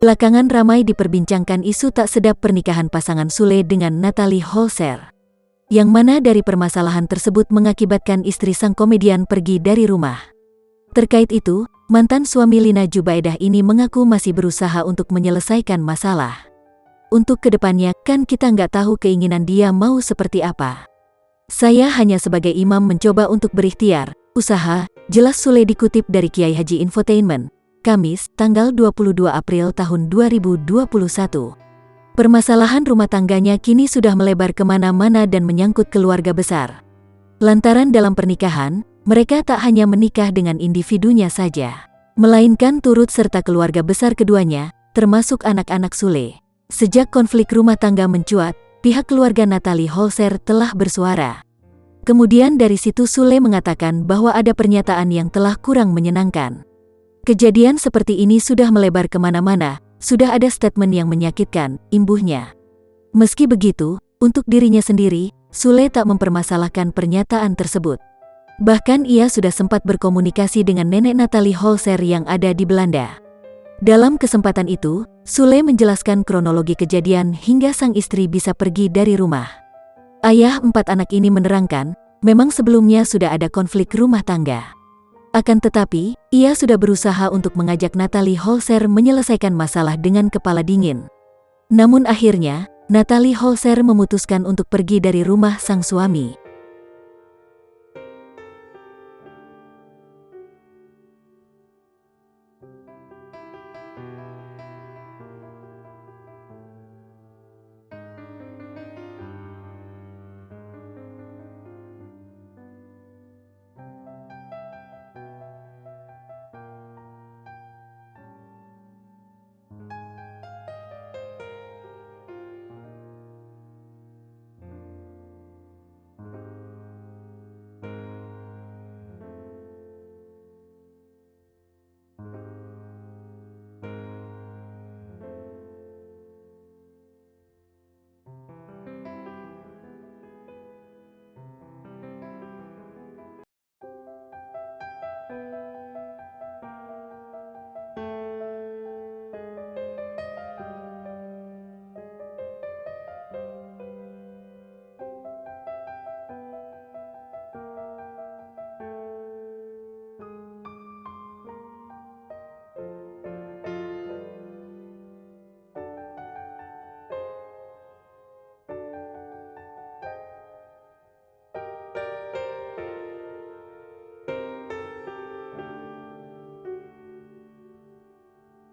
Belakangan ramai diperbincangkan isu tak sedap pernikahan pasangan Sule dengan Natalie Holzer. Yang mana dari permasalahan tersebut mengakibatkan istri sang komedian pergi dari rumah. Terkait itu, mantan suami Lina Jubaedah ini mengaku masih berusaha untuk menyelesaikan masalah. Untuk kedepannya, kan kita nggak tahu keinginan dia mau seperti apa. Saya hanya sebagai imam mencoba untuk berikhtiar, usaha, jelas Sule dikutip dari Kiai Haji Infotainment. Kamis, tanggal 22 April tahun 2021. Permasalahan rumah tangganya kini sudah melebar kemana-mana dan menyangkut keluarga besar. Lantaran dalam pernikahan, mereka tak hanya menikah dengan individunya saja, melainkan turut serta keluarga besar keduanya, termasuk anak-anak Sule. Sejak konflik rumah tangga mencuat, pihak keluarga Natalie Holzer telah bersuara. Kemudian dari situ Sule mengatakan bahwa ada pernyataan yang telah kurang menyenangkan. Kejadian seperti ini sudah melebar kemana-mana, sudah ada statement yang menyakitkan, imbuhnya. Meski begitu, untuk dirinya sendiri, Sule tak mempermasalahkan pernyataan tersebut. Bahkan ia sudah sempat berkomunikasi dengan nenek Natalie Holzer yang ada di Belanda. Dalam kesempatan itu, Sule menjelaskan kronologi kejadian hingga sang istri bisa pergi dari rumah. Ayah 4 anak ini menerangkan, memang sebelumnya sudah ada konflik rumah tangga. Akan tetapi, ia sudah berusaha untuk mengajak Natalie Holzer menyelesaikan masalah dengan kepala dingin. Namun akhirnya, Natalie Holzer memutuskan untuk pergi dari rumah sang suami.